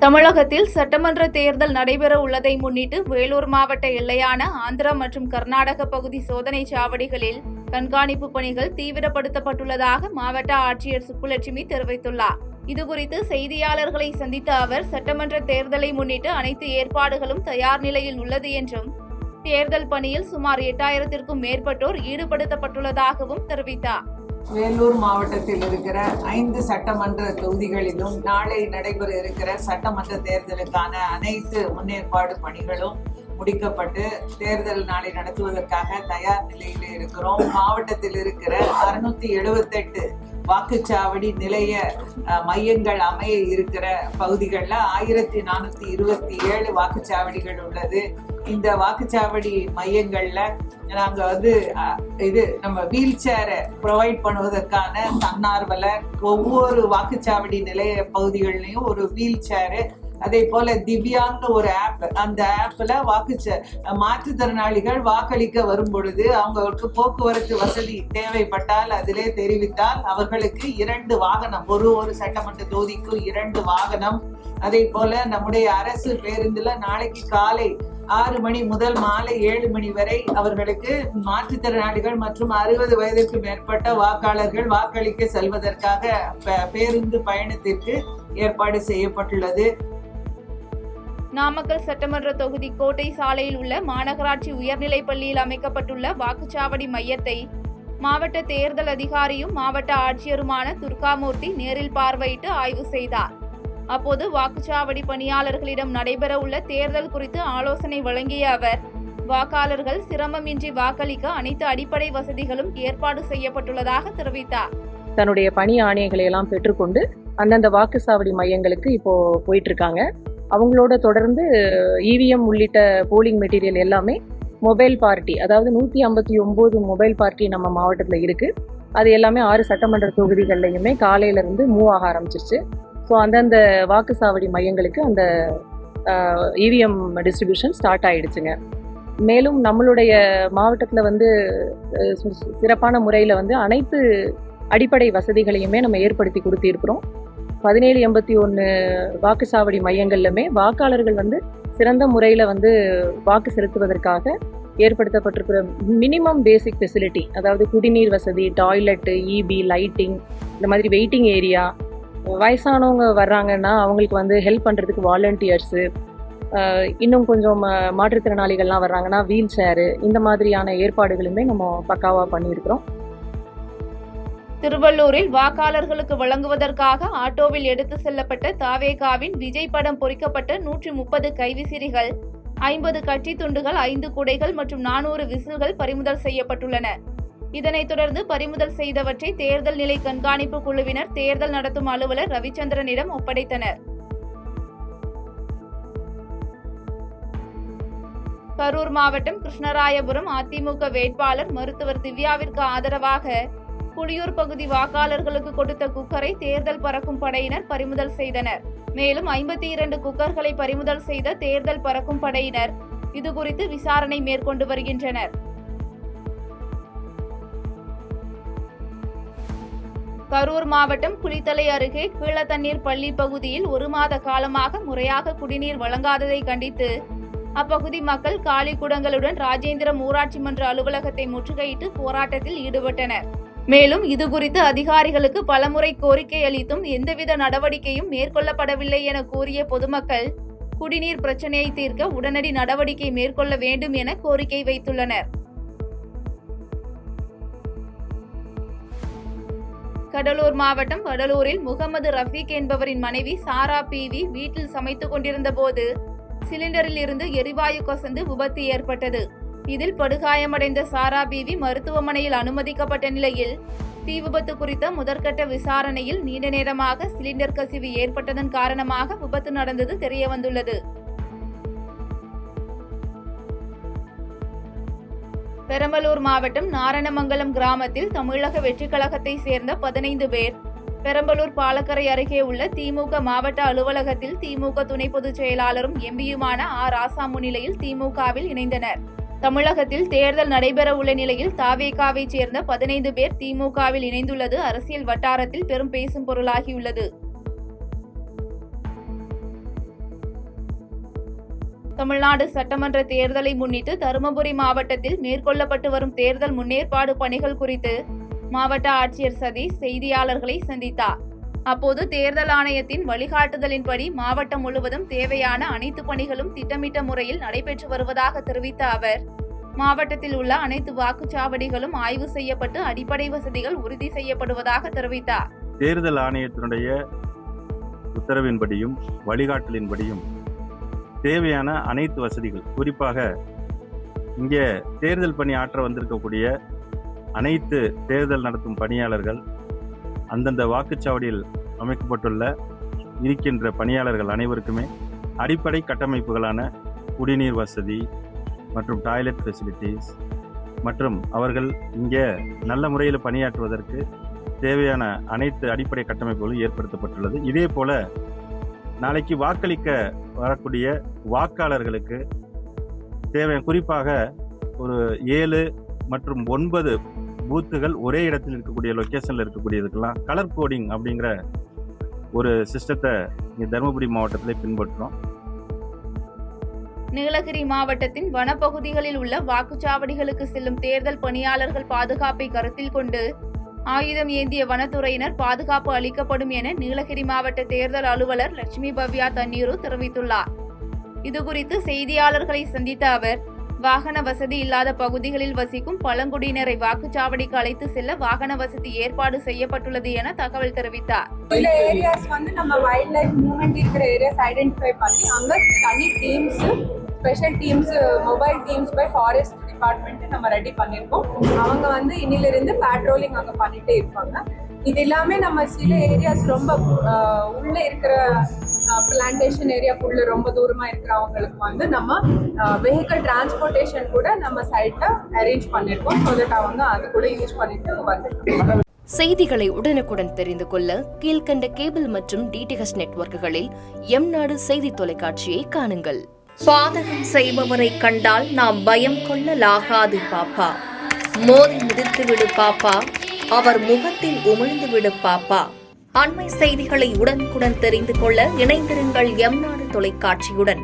தமிழகத்தில் சட்டமன்ற தேர்தல் நடைபெற உள்ளதை முன்னிட்டு வேலூர் மாவட்ட எல்லையான ஆந்திரா மற்றும் கர்நாடக பகுதி சோதனை சாவடிகளில் கண்காணிப்பு பணிகள் தீவிரப்படுத்தப்பட்டுள்ளதாக மாவட்ட ஆட்சியர் சுப்புலட்சுமி தெரிவித்துள்ளார். இதுகுறித்து செய்தியாளர்களை சந்தித்த அவர், சட்டமன்ற தேர்தலை முன்னிட்டு அனைத்து ஏற்பாடுகளும் தயார் நிலையில் உள்ளது என்றும், தேர்தல் பணியில் சுமார் 8000க்கும் மேற்பட்டோர் ஈடுபடுத்தப்பட்டுள்ளதாகவும் தெரிவித்தார். வேலூர் மாவட்டத்தில் இருக்கிற 5 சட்டமன்ற தொகுதிகளிலும் நாளை நடைபெற இருக்கிற சட்டமன்ற தேர்தலுக்கான அனைத்து முன்னேற்பாடு பணிகளும் முடிக்கப்பட்டு தேர்தல் நாளை நடத்துவதற்காக தயார் நிலையில் இருக்கிறோம். மாவட்டத்தில் இருக்கிற 678 வாக்குச்சாவடி நிலைய மையங்கள் அமைய இருக்கிற பகுதிகளில் 1427 வாக்குச்சாவடிகள் உள்ளது. இந்த வாக்குச்சாவடி மையங்கள்ல நாங்க நம்ம வீல் சேரை ப்ரொவைட் பண்ணுவதற்கான தன்னார்வலர், ஒவ்வொரு வாக்குச்சாவடி நிலைய பகுதிகள்லயும் ஒரு வீல் சேரு, அதே போல திவ்யாங்னு ஒரு ஆப், அந்த ஆப்ல மாற்றுத்திறனாளிகள் வாக்களிக்க வரும் பொழுது அவங்களுக்கு போக்குவரத்து வசதி தேவைப்பட்டால் அதிலே தெரிவித்தால் அவர்களுக்கு 2 வாகனம், ஒரு சட்டமன்ற தொகுதிக்கு 2 வாகனம். அதே போல நம்முடைய அரசு பேருந்துல நாளைக்கு காலை 6 மணி முதல் மாலை 7 மணி வரை அவர்களுக்கு மாற்றுத்திறனாளிகள் மற்றும் 60 வயதிற்கு மேற்பட்ட வாக்காளர்கள் வாக்களிக்க செல்வதற்காக பேருந்து பயணத்திற்கு ஏற்பாடு செய்யப்பட்டுள்ளது. நாமக்கல் சட்டமன்ற தொகுதி கோட்டை சாலையில் உள்ள மாநகராட்சி உயர்நிலைப் பள்ளியில் அமைக்கப்பட்டுள்ள வாக்குச்சாவடி மையத்தை மாவட்ட தேர்தல் அதிகாரியும் மாவட்ட ஆட்சியருமான துர்காமூர்த்தி நேரில் பார்வையிட்டு ஆய்வு செய்தார். அப்போது வாக்குச்சாவடி பணியாளர்களிடம் நடைபெற உள்ள தேர்தல் குறித்து ஆலோசனை வழங்கிய அவர், வாக்காளர்கள் சிரமமின்றி வாக்களிக்க அனைத்து அடிப்படை வசதிகளும் ஏற்பாடு செய்யப்பட்டுள்ளதாக தெரிவித்தார். தன்னுடைய பணி ஆணையங்களை எல்லாம் பெற்றுக்கொண்டு அந்தந்த வாக்குச்சாவடி மையங்களுக்கு இப்போ போயிட்டு இருக்காங்க. அவங்களோட தொடர்ந்து இவிஎம் உள்ளிட்ட போலிங் மெட்டீரியல் எல்லாமே மொபைல் பார்ட்டி, அதாவது 159 மொபைல் பார்ட்டி நம்ம மாவட்டத்தில் இருக்கு. அது எல்லாமே 6 சட்டமன்ற தொகுதிகள்லையுமே காலையிலேருந்து மூவ் ஆக ஆரம்பிச்சிருச்சு. ஸோ அந்தந்த வாக்குச்சாவடி மையங்களுக்கு அந்த இவிஎம் டிஸ்ட்ரிபியூஷன் ஸ்டார்ட் ஆகிடுச்சுங்க. மேலும் நம்மளுடைய மாவட்டத்தில் சிறப்பான முறையில் அனைத்து அடிப்படை வசதிகளையுமே நம்ம ஏற்படுத்தி கொடுத்திருக்கிறோம். 1781 வாக்குச்சாவடி மையங்கள்லுமே வாக்காளர்கள் சிறந்த முறையில் வாக்கு செலுத்துவதற்காக ஏற்படுத்தப்பட்டிருக்கிற மினிமம் பேசிக் ஃபெசிலிட்டி, அதாவது குடிநீர் வசதி, டாய்லெட்டு, இபி, லைட்டிங், இந்த மாதிரி வெயிட்டிங் ஏரியா, வயசானவங்க வர்றாங்கன்னா அவங்களுக்கு ஹெல்ப் பண்ணுறதுக்கு வாலண்டியர்ஸு, இன்னும் கொஞ்சம் மாற்றுத்திறனாளிகள்லாம் வர்றாங்கன்னா வீல் சேரு, இந்த மாதிரியான ஏற்பாடுகளுமே நம்ம பக்காவாக பண்ணியிருக்கிறோம். திருவள்ளூரில் வாக்காளர்களுக்கு வழங்குவதற்காக ஆட்டோவில் எடுத்து செல்லப்பட்ட தாவேகாவின் விஜய் படம் பொறிக்கப்பட்ட 130 கைவிசிறிகள், 50 கட்சி துண்டுகள், 5 குடைகள் மற்றும் 400 விசில்கள் பறிமுதல் செய்யப்பட்டுள்ளன. இதனைத் தொடர்ந்து பறிமுதல் செய்தவற்றை தேர்தல் நிலை கண்காணிப்பு குழுவினர் தேர்தல் நடத்தும் அலுவலர் ரவிச்சந்திரனிடம் ஒப்படைத்தனர். கரூர் மாவட்டம் கிருஷ்ணராயபுரம் அதிமுக வேட்பாளர் மருத்துவர் திவ்யாவிற்கு ஆதரவாக புலியூர் பகுதி வாக்காளர்களுக்கு கொடுத்த குக்கரை தேர்தல் பறக்கும் படையினர் பறிமுதல் செய்தனர். மேலும் 52 குக்கர்களை பறிமுதல் செய்த தேர்தல் பறக்கும் படையினர் இதுகுறித்து விசாரணை மேற்கொண்டு வருகின்றனர். கரூர் மாவட்டம் குளித்தலை அருகே கீழத்தண்ணீர் பள்ளி பகுதியில் 1 மாத காலமாக முறையாக குடிநீர் வழங்காததை கண்டித்து அப்பகுதி மக்கள் காலி குடங்களுடன் ராஜேந்திரம் ஊராட்சி மன்ற அலுவலகத்தை முற்றுகையிட்டு போராட்டத்தில் ஈடுபட்டனர். மேலும் இதுகுறித்து அதிகாரிகளுக்கு பலமுறை கோரிக்கை அளித்தும் எந்தவித நடவடிக்கையும் மேற்கொள்ளப்படவில்லை என கூறிய பொதுமக்கள் குடிநீர் பிரச்சனையை தீர்க்க உடனடி நடவடிக்கை மேற்கொள்ள வேண்டும் என கோரிக்கை வைத்துள்ளனர். கடலூர் மாவட்டம் வடலூரில் முகமது ரஃபீக் என்பவரின் மனைவி சாரா பிவி வீட்டில் சமைத்துக் கொண்டிருந்த போது சிலிண்டரில் இருந்து எரிவாயு கசந்து விபத்து ஏற்பட்டது. இதில் படுகாயமடைந்த சாரா பிவி மருத்துவமனையில் அனுமதிக்கப்பட்ட நிலையில் தீ விபத்து குறித்த முதற்கட்ட விசாரணையில் நீண்ட நேரமாக சிலிண்டர் கசிவு ஏற்பட்டதன் காரணமாக விபத்து நடந்தது தெரியவந்துள்ளது. பெரம்பலூர் மாவட்டம் நாரணமங்கலம் கிராமத்தில் தமிழக வெற்றிக் கழகத்தை சேர்ந்த 15 பேர் பெரம்பலூர் பாலக்கரை அருகே உள்ள திமுக மாவட்ட அலுவலகத்தில் திமுக துணை பொதுச் செயலாளரும் எம்பியுமான ராசா முன்னிலையில் திமுகவில் இணைந்தனர். தமிழகத்தில் தேர்தல் நடைபெற உள்ள நிலையில் தாவேகாவை சேர்ந்த 15 பேர் திமுகவில் இணைந்துள்ளது அரசியல் வட்டாரத்தில் பெரும் பேசும் பொருளாகியுள்ளது. தமிழ்நாடு சட்டமன்ற தேர்தலை முன்னிட்டு தருமபுரி மாவட்டத்தில் மேற்கொள்ளப்பட்டு வரும் தேர்தல் முன்னேற்பாடு பணிகள் குறித்து மாவட்ட ஆட்சியர் சதீஷ் செய்தியாளர்களை சந்தித்தார். அப்போது தேர்தல் ஆணையத்தின் வழிகாட்டுதலின்படி மாவட்டம் முழுவதும் தேவையான அனைத்து பணிகளும் திட்டமிட்ட முறையில் நடைபெற்று வருவதாக தெரிவித்த அவர், மாவட்டத்தில் உள்ள அனைத்து வாக்குச்சாவடிகளும் ஆய்வு செய்யப்பட்டு அடிப்படை வசதிகள் உறுதி செய்யப்படுவதாக தெரிவித்தார். தேர்தல் ஆணையத்தினுடைய உத்தரவின்படியும் வழிகாட்டலின்படியும் தேவையான அனைத்து வசதிகள், குறிப்பாக இங்கே தேர்தல் பணி ஆற்ற வந்திருக்கக்கூடிய அனைத்து தேர்தல் நடத்தும் பணியாளர்கள், அந்தந்த வாக்குச்சாவடியில் அமைக்கப்பட்டுள்ள இருக்கின்ற பணியாளர்கள் அனைவருக்குமே அடிப்படை கட்டமைப்புகளான குடிநீர் வசதி மற்றும் டாய்லெட் ஃபெசிலிட்டிஸ் மற்றும் அவர்கள் இங்கே நல்ல முறையில் பணியாற்றுவதற்கு தேவையான அனைத்து அடிப்படை கட்டமைப்புகளும் ஏற்படுத்தப்பட்டுள்ளது. இதே போல நாளைக்கு வாக்களிக்க வரக்கூடிய வாக்காளர்களுக்கு தேவையான, குறிப்பாக ஒரு 7 மற்றும் 9 பூத்துகள் ஒரே இடத்தில் இருக்கக்கூடிய லொக்கேஷனில் இருக்கக்கூடியதுக்கெல்லாம் கலர் கோடிங் அப்படிங்கிற ஒரு சிஸ்டத்தை இங்கே தருமபுரி மாவட்டத்திலே பின்பற்றுறோம். நீலகிரி மாவட்டத்தின் வனப்பகுதிகளில் உள்ள வாக்குச்சாவடிகளுக்கு செல்லும் தேர்தல் பணியாளர்கள் பாதுகாப்பை கருத்தில் கொண்டு ஆயுதம் ஏந்திய வனத்துறையினர் பாதுகாப்பு அளிக்கப்படும் என நீலகிரி மாவட்ட தேர்தல் அலுவலர் லட்சுமி பவ்யா தண்ணீரு தெரிவித்துள்ளார். இதுகுறித்து செய்தியாளர்களை சந்தித்த அவர், வாகன வசதி இல்லாத பகுதிகளில் வசிக்கும் பழங்குடியினரை வாக்குச்சாவடிக்கு அழைத்து செல்ல வாகன வசதி ஏற்பாடு செய்யப்பட்டுள்ளது என தகவல் தெரிவித்தார். சில ஏரியாஸ் வந்து நம்ம வைல்ட் லைஃப் மூவ்மெண்ட் இருக்கிற ஏரியாஸ் ஐடென்டிஃபை பண்ணி அங்க தனி teams, special teams, mobile teams by forest department நம்ம ரெடி பண்ணியிருக்கோம். அவங்க வந்து இன்னிலிருந்து பேட்ரோலிங் அங்கே பண்ணிட்டே இருப்பாங்க. இது எல்லாமே நம்ம சில ஏரியாஸ் ரொம்ப உள்ள இருக்கிற பிளான்டேஷன் ஏரியாக்குள்ள ரொம்ப தூரமா இருக்கிறவங்களுக்கு வந்து நம்ம வெஹிக்கிள் டிரான்ஸ்போர்ட்டேஷன் கூட நம்ம சைட்ல அரேஞ்ச் பண்ணிருக்கோம். ஸோ தட் அவங்க அது கூட யூஸ் பண்ணிட்டு வந்து செய்திகளை உடனுக்குடன் தெரிந்து கொள்ள கீழ்கண்ட கேபிள் மற்றும் டிடிஹெச் நெட்வொர்க்குகளில் எம்நாடு செய்தி தொலைக்காட்சியை காணுங்கள். பாதகம் செய்பவரை கண்டால் நாம் பயம் கொள்ளலாகாது பாப்பா. மோதி மிதித்துவிடு பாப்பா, அவர் முகத்தில் உமிழ்ந்து விடு பாப்பா. அண்மை செய்திகளை உடனுக்குடன் தெரிந்து கொள்ள இணைந்திருங்கள் எம்நாடு தொலைக்காட்சியுடன்.